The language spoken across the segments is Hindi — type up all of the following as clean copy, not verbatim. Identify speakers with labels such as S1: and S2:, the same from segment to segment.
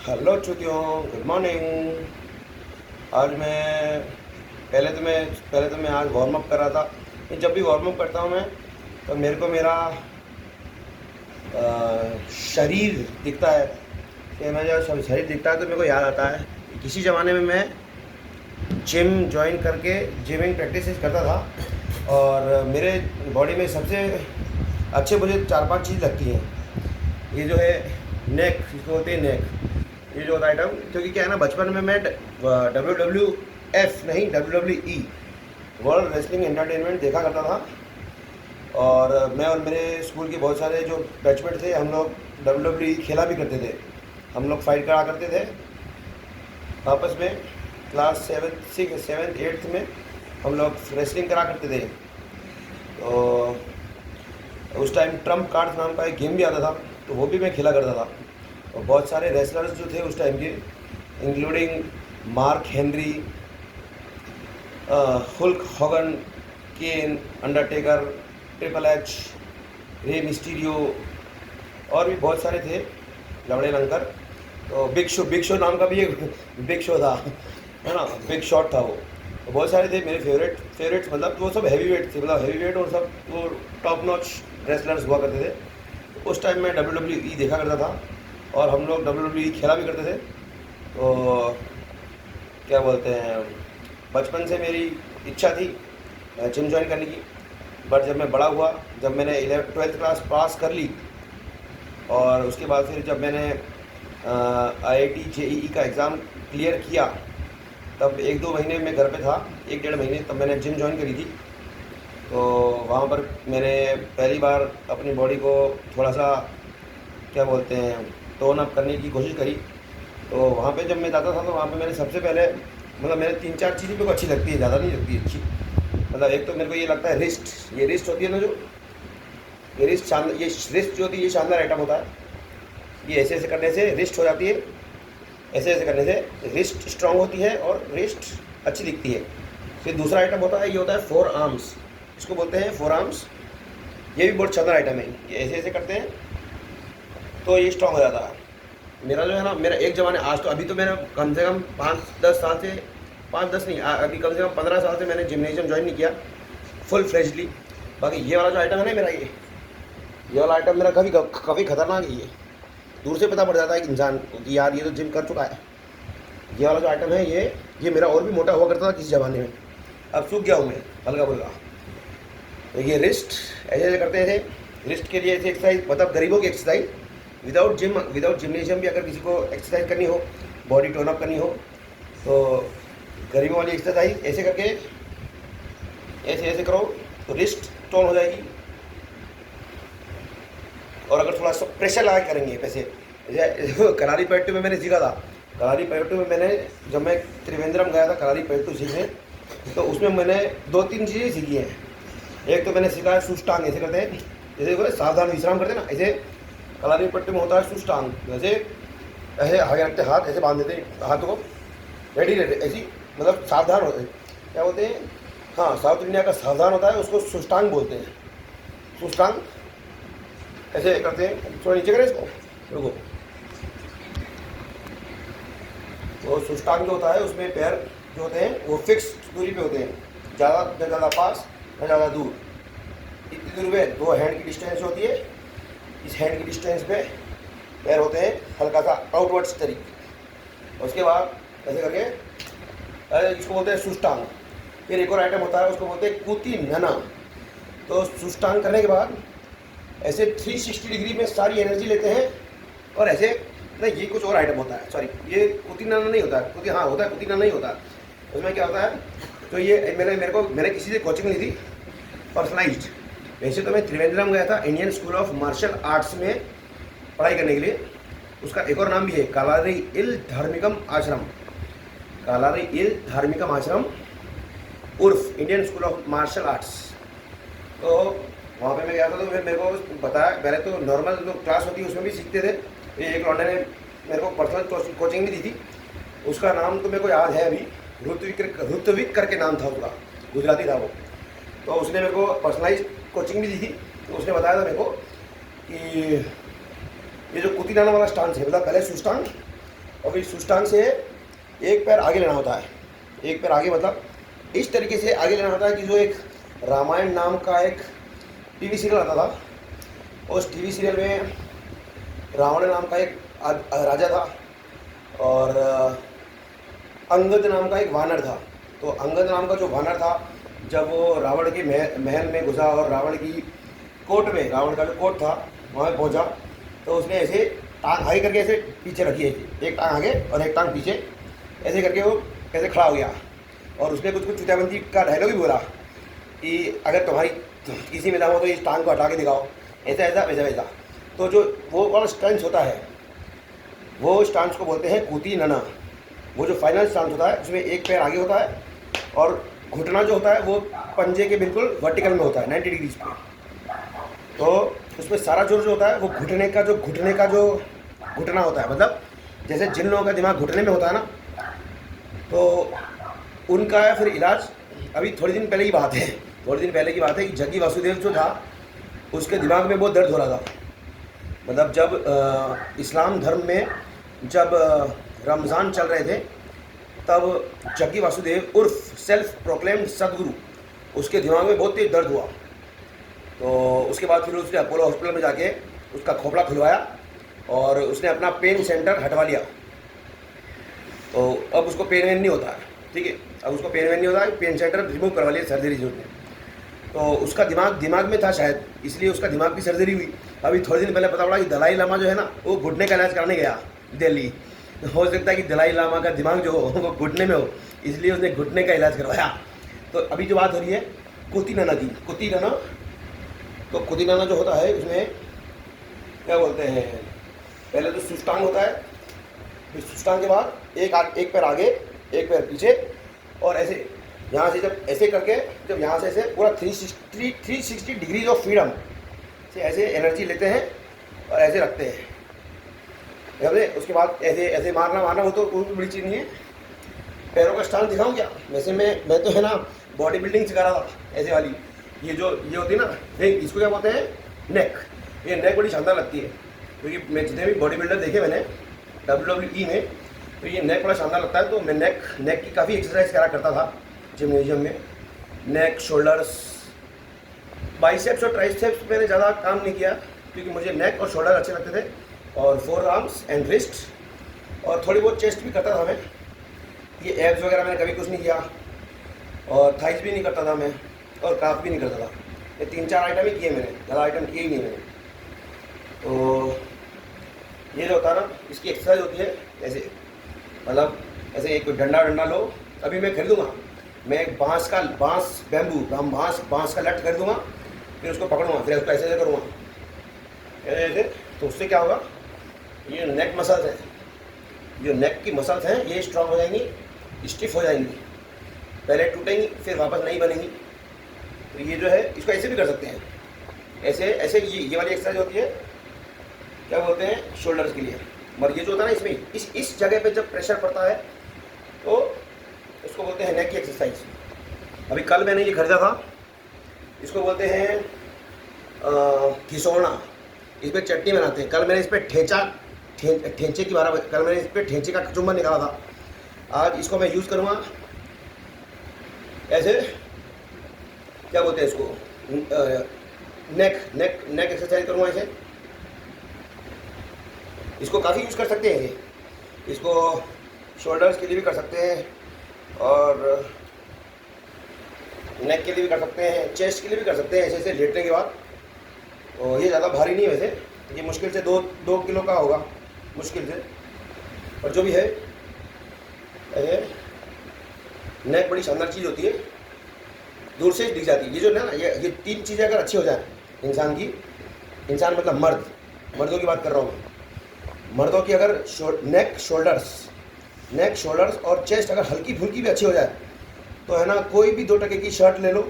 S1: Hello चुतियों, good morning. आज मैं पहले तो मैं आज वार्म अप कर रहा था। जब भी वार्म अप करता हूँ मैं, तो मेरे को मेरा शरीर दिखता है। कि मैं जब शरीर दिखता है तो मेरे को याद आता है कि किसी ज़माने में मैं जिम ज्वाइन करके जिमिंग प्रैक्टिस करता था। और मेरे बॉडी में सबसे अच्छे मुझे 4-5 चीज़ लगती हैं। ये जो है नेक, इसको बोलते हैं नेक, ये जो होता है आइटम। क्योंकि क्या है ना, बचपन में मैं WWF नहीं, WWE, वर्ल्ड रेसलिंग एंटरटेनमेंट देखा करता था। और मैं और मेरे स्कूल के बहुत सारे जो बैचमेट थे, हम लोग WWE खेला भी करते थे। हम लोग फाइट करा करते थे आपस में। क्लास 7th 8th में हम लोग रेसलिंग करा करते थे। तो उस टाइम ट्रम्प कार्ड नाम का एक गेम भी आता था, तो वो भी मैं खेला करता था। और बहुत सारे रेसलर्स जो थे उस टाइम के, including Mark Henry, Hulk Hogan, Kane, Undertaker, triple H, Rey Mysterio, और भी बहुत सारे थे, लवड़े लंकर। तो बिग शो नाम का भी एक बिग शो था, है ना, बिग शॉट था वो। तो बहुत सारे थे मेरे फेवरेट्स, मतलब वो सब हैवी वेट थे, मतलब हैवी वेट और सब वो टॉप नॉच रेसलर्स हुआ करते थे। तो उस टाइम मैं WWE देखा करता था और हम लोग WWE खेला भी करते थे। तो क्या बोलते हैं, बचपन से मेरी इच्छा थी जिम ज्वाइन करने की। बट जब मैं बड़ा हुआ, जब मैंने 12th क्लास पास कर ली, और उसके बाद फिर जब मैंने IIT JEE का एग्ज़ाम क्लियर किया, तब 1-2 महीने मैं घर पे था, 1-1.5 महीने, तब मैंने जिम ज्वाइन करी थी। तो वहाँ पर मैंने पहली बार अपनी बॉडी को थोड़ा सा, क्या बोलते हैं, टोन अप करने की कोशिश करी। तो वहाँ पे जब मैं जाता था, तो वहाँ पे मैंने सबसे पहले, मतलब मेरे 3-4 चीज़ें मेरे को अच्छी लगती है, ज़्यादा नहीं लगती अच्छी। मतलब एक तो मेरे को ये लगता है रिस्ट, ये रिस्ट होती है ना, जो ये रिस्ट जो होती है, ये शानदार आइटम होता है। ये ऐसे ऐसे करने से रिस्ट हो जाती है, ऐसे ऐसे करने से रिस्ट स्ट्रांग होती है और रिस्ट अच्छी दिखती है। फिर दूसरा आइटम होता है, ये होता है फोर आर्म्स, इसको बोलते हैं फोर आर्म्स। ये भी बहुत शानदार आइटम है। ये ऐसे ऐसे करते हैं तो ये स्ट्रांग हो जाता है। मेरा जो है ना, मेरा एक ज़माने, आज तो अभी तो मेरा कम से कम 5-10 साल से, 5-10 नहीं, अभी कम से कम 15 साल से मैंने जिमनेजियम ज्वाइन नहीं किया फुल फ्लेजली। बाकी ये वाला जो आइटम है ना मेरा, ये वाला आइटम मेरा काफ़ी खतरनाक है। ये दूर से पता पड़ जाता है कि इंसान को कि यार ये तो जिम कर चुका है। ये वाला जो आइटम है, ये मेरा और भी मोटा हुआ करता था किसी ज़माने में, अब सूख गया हूँ मैं हल्का फुल्का। तो ये रिस्ट ऐसे ऐसे करते थे। रिस्ट के लिए ऐसे एक्सरसाइज, मतलब गरीबों की एक्सरसाइज, विदाउट जिमनेशियम भी अगर किसी को एक्सरसाइज करनी हो, बॉडी टोन अप करनी हो, तो गरीबों वाली एक्सरसाइज ऐसे करके, ऐसे ऐसे करो तो रिस्ट टोन हो जाएगी। और अगर थोड़ा सा प्रेशर लगा के करेंगे पैसे, जैसे करारी पैट्टू में मैंने सीखा था। करारी पैट्टू में मैंने, जब मैं त्रिवेंद्रम गया था करारी पैट्टू सीखने, तो उसमें मैंने 2-3 चीज़ें सीखी हैं। एक तो मैंने सीखा है सुष्टांग, ऐसे करते हैं, जैसे कोई सावधान विश्राम करते हैं ना, ऐसे कलारी पट्टी में होता है सुष्टांग। जैसे ऐसे आगे रखते, हाथ ऐसे बांध देते हैं, हाथों को रेडी रहते, ऐसी, मतलब सावधान होते हैं। क्या बोलते हैं, हाँ, साउथ इंडिया का सावधान होता है, उसको सुष्टांग बोलते हैं। सुष्टांग ऐसे करते हैं। थोड़ा नीचे करें इसको, रुको। तो सुष्टांग जो होता है, उसमें पैर जो होते हैं वो फिक्स दूरी पे होते हैं, ज़्यादा न ज़्यादा पास न ज़्यादा दूर, इतनी दूर पे 2 हैंड की डिस्टेंस होती है। इस हैंड की डिस्टेंस पे पैर होते हैं हल्का सा आउटवर्ड्स तरीके। उसके बाद ऐसे करके, इसको बोलते हैं सुष्टांग। फिर एक और आइटम होता है, उसको बोलते हैं कुती नना। तो सुष्टांग करने के बाद ऐसे 360 डिग्री में सारी एनर्जी लेते हैं, और ऐसे नहीं, ये कुछ और आइटम होता है, सॉरी, ये कुती नना नहीं होता है, हाँ होता है, कुती नना नहीं होता। उसमें क्या होता है, तो ये मैंने किसी से कोचिंग ली थी पर्सनलाइज्ड। वैसे तो मैं त्रिवेंद्रम गया था Indian school of martial arts में पढ़ाई करने के लिए। उसका एक और नाम भी है, कालारी इल धार्मिकम आश्रम, कालारी इल धार्मिकम आश्रम उर्फ Indian school of martial arts. तो वहाँ पे मैं गया था, तो फिर मेरे को बताया, पहले तो नॉर्मल जो क्लास होती है उसमें भी सीखते थे। ये एक लौंडे ने मेरे को पर्सनल कोचिंग भी दी थी। उसका नाम तो मेरे को याद है अभी, ऋत्विक करके नाम था उसका, गुजराती था वो। तो उसने मेरे को पर्सनलाइज कोचिंग भी दी थी। तो उसने बताया था मेरे को कि ये जो कुतीनाना वाला स्टांस है, मतलब पहले सुष्टांग, और फिर सुष्टांग से एक पैर आगे लेना होता है। एक पैर आगे मतलब इस तरीके से आगे लेना होता है कि जो एक रामायण नाम का एक टीवी सीरियल आता था, उस टीवी सीरियल में रावण नाम का एक राजा था और अंगद नाम का एक वानर था। तो अंगद नाम का जो वानर था, जब वो रावण के महल में घुसा और रावण की कोर्ट में, रावण का जो कोर्ट था वहाँ पहुँचा, तो उसने ऐसे टांग आगे करके ऐसे पीछे रखी है, एक टांग आगे और एक टांग पीछे, ऐसे करके वो ऐसे खड़ा हो गया। और उसने कुछ चुतियाबंदी का डायलॉग भी बोला कि अगर तुम्हारी किसी में दम हो तो इस टांग को हटा के दिखाओ, ऐसा ऐसा वैसा वैसा। तो जो वो वाला स्टांस होता है, वो स्टांस को बोलते हैं कूती नना। वो जो फाइनल स्टांस होता है उसमें एक पैर आगे होता है और घुटना जो होता है वो पंजे के बिल्कुल वर्टिकल में होता है 90 डिग्रीज पे। तो उसमें सारा जोर जो होता है वो घुटने का जो घुटना होता है, मतलब जैसे जिन लोगों का दिमाग घुटने में होता है ना, तो उनका फिर इलाज अभी थोड़ी दिन पहले की बात है कि जग्गी वासुदेव जो था उसके दिमाग में बहुत दर्द हो रहा था। मतलब जब इस्लाम धर्म में जब रमज़ान चल रहे थे, तब जग्गी वासुदेव उर्फ सेल्फ प्रोक्लेम्ड सदगुरु, उसके दिमाग में बहुत तेज दर्द हुआ। तो उसके बाद फिर उसने अपोलो हॉस्पिटल में जाके उसका खोपड़ा खुलवाया और उसने अपना पेन सेंटर हटवा लिया। तो अब उसको पेन वेन नहीं होता है, ठीक है, अब उसको पेन वेन नहीं होता है, पेन सेंटर रिमूव करवा लिया सर्जरी जो ने। तो उसका दिमाग में था शायद, इसलिए उसका दिमाग की सर्जरी हुई। अभी थोड़े दिन पहले पता पड़ा कि दलाई लामा जो है ना, वो घुटने का इलाज कराने गया दिल्ली। हो सकता है कि दलाई लामा का दिमाग जो हो वो घुटने में हो, इसलिए उसने घुटने का इलाज करवाया। तो अभी जो बात हो रही है कुती नना की, कुती नना, तो कुती नना जो होता है उसमें क्या बोलते हैं, पहले तो सुष्टांग होता है, फिर सुष्टांग के बाद एक पैर आगे एक पैर पीछे, और ऐसे यहाँ से जब ऐसे करके, जब यहाँ से ऐसे पूरा 360 डिग्रीज ऑफ फ्रीडम से ऐसे एनर्जी लेते हैं और ऐसे रखते हैं। समझे? उसके बाद ऐसे ऐसे मारना हो तो कोई बड़ी चीज़ नहीं है। पैरों का स्टाइल दिखाऊँ क्या? वैसे मैं तो है ना बॉडी बिल्डिंग सिखा रहा था, ऐसे वाली ये होती है ना, इसको क्या बोलते हैं, नेक। ये नेक बड़ी शानदार लगती है, क्योंकि मैं जितने भी बॉडी बिल्डर देखे मैंने WWE में, तो ये नेक बड़ा शानदार लगता है। तो मैं नेक की काफ़ी एक्सरसाइज करा करता था जिम्नेजियम में। नेक, शोल्डर्स, बाइसेप्स और ट्राइसेप्स मैंने ज़्यादा काम नहीं किया, क्योंकि मुझे नेक और शोल्डर अच्छे लगते थे, और फोर आर्म्स एंड रिस्ट, और थोड़ी बहुत चेस्ट भी करता था मैं। ये एब्स वगैरह मैंने कभी कुछ नहीं किया, और थाइस भी नहीं करता था मैं, और काफ भी नहीं करता था। ये 3-4 आइटम ही किए मैंने, ज़्यादा आइटम किए ही नहीं मैंने। तो ये जो होता है ना, इसकी एक्सरसाइज होती है ऐसे, मतलब ऐसे एक डंडा लो। अभी मैं खरीदूँगा, मैं एक बांस का लट खरीदूँगा, फिर उसको पकड़ूँगा, फिर उसको ऐसे करूँगा ऐसे। तो उससे क्या होगा, ये नेक मसल्स हैं, जो नेक की मसल्स हैं ये स्ट्रांग हो जाएंगी, स्टिफ हो जाएंगी, पहले टूटेंगी फिर वापस नहीं बनेंगी। तो ये जो है इसको ऐसे भी कर सकते हैं, ऐसे ये वाली एक्सरसाइज होती है, क्या बोलते हैं, शोल्डर्स के लिए। मगर ये जो होता है ना, इसमें इस जगह पे जब प्रेशर पड़ता है तो उसको बोलते हैं नेक की एक्सरसाइज। अभी कल मैंने ये खरीदा था, इसको बोलते हैं घिसोना, इस पर चटनी बनाते हैं। कल मैंने इस पर ठेंचे का कचुम्बर निकाला था। आज इसको मैं यूज़ करूँगा ऐसे, क्या बोलते हैं इसको, नेक एक्सरसाइज करूँगा ऐसे। इसको काफ़ी यूज़ कर सकते हैं, इसको शोल्डर्स के लिए भी कर सकते हैं, और नेक के लिए भी कर सकते हैं, चेस्ट के लिए भी कर सकते हैं, ऐसे ऐसे लेटने के बाद। और ये ज़्यादा भारी नहीं है वैसे, ये मुश्किल से 2 किलो का होगा मुश्किल से, और जो भी है ये नेक बड़ी शानदार चीज़ होती है, दूर से दिख जाती है। ये जो ना, ये 3 चीज़ें अगर अच्छी हो जाए इंसान मतलब मर्दों की बात कर रहा हूँ मैं, मर्दों की अगर नेक शोल्डर्स और चेस्ट अगर हल्की फुल्की भी अच्छी हो जाए, तो है ना, कोई भी 2 टके की शर्ट ले लो,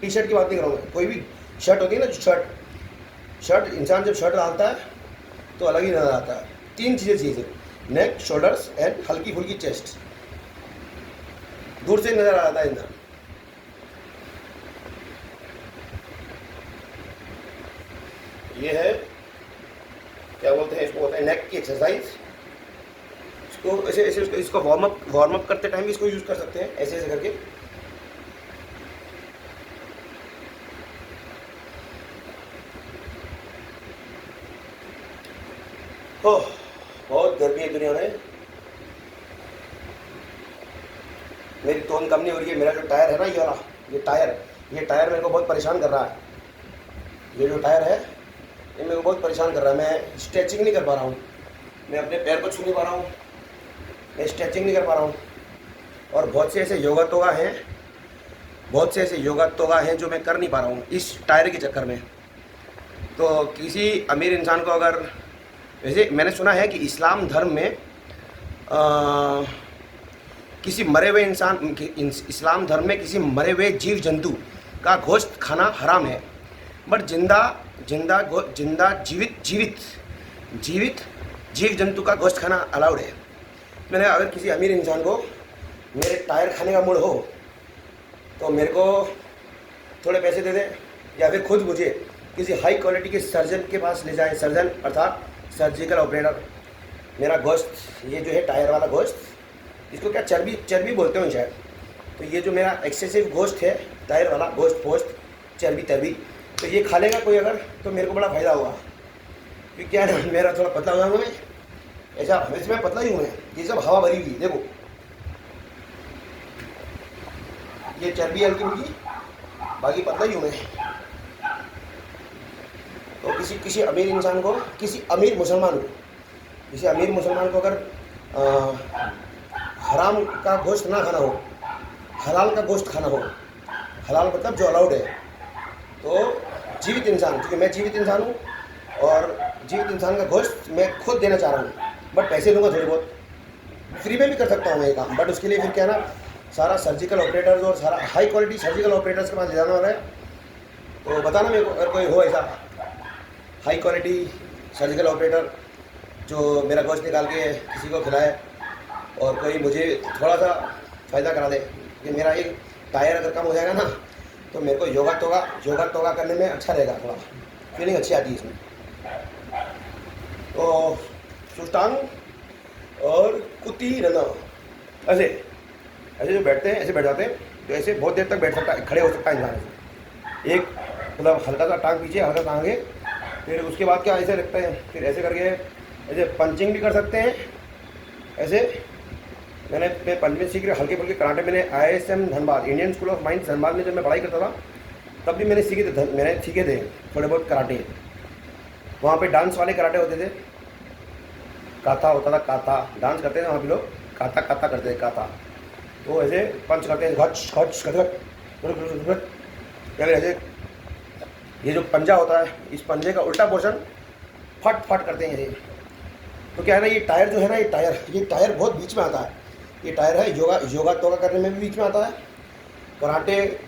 S1: टी शर्ट की बात नहीं करूँगा, कोई भी शर्ट होती है ना, जो शर्ट इंसान जब शर्ट डालता है तो अलग ही नज़र आता है। 3 चीज़ें चाहिए, नेक, शोल्डर्स एंड हल्की फुल्की चेस्ट, दूर से नज़र आता है इंसान। ये है, क्या बोलते हैं इसको, बोलते हैं नेक की एक्सरसाइज। तो ऐसे ऐसे इसको वार्म अप करते टाइम भी इसको यूज़ कर सकते हैं, ऐसे ऐसे करके। ओह, बहुत गर्मी है दुनिया में। मेरी टोन कम नहीं हो रही है। मेरा जो टायर है ना, ये वाला, ये टायर मेरे को बहुत परेशान कर रहा है। ये जो टायर है ये मेरे को बहुत परेशान कर रहा है। मैं स्ट्रेचिंग नहीं कर पा रहा हूँ, मैं अपने पैर को छू नहीं पा रहा हूँ, मैं स्ट्रेचिंग नहीं कर पा रहा हूँ। और बहुत से ऐसे योगा तोगा हैं जो मैं कर नहीं पा रहा हूँ इस टायर के चक्कर में। तो किसी अमीर इंसान को अगर, वैसे मैंने सुना है कि इस्लाम धर्म में किसी मरे हुए इस्लाम धर्म में किसी मरे हुए जीव जंतु का गोश्त खाना हराम है, बट जीवित जीव जंतु का गोश्त खाना अलाउड है। मैंने अगर किसी अमीर इंसान को मेरे टायर खाने का मूड हो तो मेरे को थोड़े पैसे दे दे, या फिर खुद मुझे किसी हाई क्वालिटी के सर्जन के पास ले जाए, सर्जन अर्थात सर्जिकल ऑपरेटर। मेरा गोश्त, ये जो है टायर वाला गोश्त, इसको क्या चर्बी बोलते हो शायद, तो ये जो मेरा एक्सेसिव गोश्त है, टायर वाला गोश्त चर्बी, तो ये खा लेगा कोई अगर, तो मेरे को बड़ा फ़ायदा होगा। क्योंकि क्या है, मेरा थोड़ा पतला हुआ हूँ मैं, ऐसा वैसे मैं पतला ही हूँ, ये सब हवा भरी हुई, देखो ये चर्बी हल्की फुल्की, बाकी पतला ही हूँ मैं। तो किसी अमीर इंसान को, किसी अमीर मुसलमान को अगर हराम का गोश्त ना खाना हो, हलाल का गोश्त खाना हो, हलाल मतलब जो अलाउड है, तो जीवित इंसान, क्योंकि मैं जीवित इंसान हूँ और जीवित इंसान का गोश्त मैं खुद देना चाह रहा हूँ, बट पैसे दूंगा थोड़े बहुत, फ्री में भी कर सकता हूँ मैं ये काम, बट उसके लिए फिर क्या ना, सारा सर्जिकल ऑपरेटर्स और सारा हाई क्वालिटी सर्जिकल ऑपरेटर्स के पास ले जाना हो रहा है। तो बताना मेरे को अगर कोई हो ऐसा हाई क्वालिटी सर्जिकल ऑपरेटर जो मेरा गोश्त निकाल के किसी को खिलाए और कोई मुझे थोड़ा सा फ़ायदा करा दे, कि मेरा एक टायर अगर कम हो जाएगा ना, तो मेरे को योगा तोगा करने में अच्छा रहेगा, थोड़ा फीलिंग अच्छी आती है इसमें। तो सुस्तांग और कुत्ती रना, ऐसे जो बैठते हैं ऐसे बैठ जाते हैं, तो ऐसे बहुत देर तक बैठ सकता है, खड़े हो सकता है इंसान। एक मतलब हल्का सा टांग पीछे, हल्का टांग आगे, फिर उसके बाद क्या ऐसे रखते हैं, फिर ऐसे करके ऐसे पंचिंग भी कर सकते हैं ऐसे। मैं पंचिंग सीख रहा, हल्के फुल्के कराटे मैंने ISM Dhanbad, Indian school of mines Dhanbad में जब मैं पढ़ाई करता था तब भी मैंने सीखे थे थोड़े बहुत कराटे। वहाँ पे डांस वाले कराटे होते थे, काथा होता था, काथा डांस करते थे वहाँ पे लोग, काथा करते थे, काथा। तो ऐसे पंच करते हैं, घच या फिर ऐसे ये जो पंजा होता है, इस पंजे का उल्टा पोर्शन फट करते हैं ये। तो क्या है ना, ये टायर जो है ना, ये टायर बहुत बीच में आता है। ये टायर है योगा तोगा करने में भी बीच में आता है, कराटे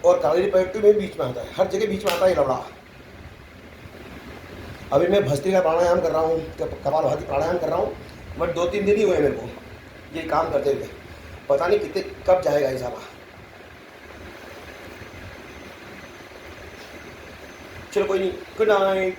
S1: और कावेरी पयट्टू में भी बीच में आता है, हर जगह बीच में आता है ये लवड़ा। अभी मैं भस्त्रिका प्राणायाम कर रहा हूँ, कपालभाति प्राणायाम कर रहा हूँ, बट 2-3 दिन ही हुए मेरे को ये काम करते हुए, पता नहीं कितने कब जाएगा ये सारा। चलो कोई नहीं, गुड नाइट।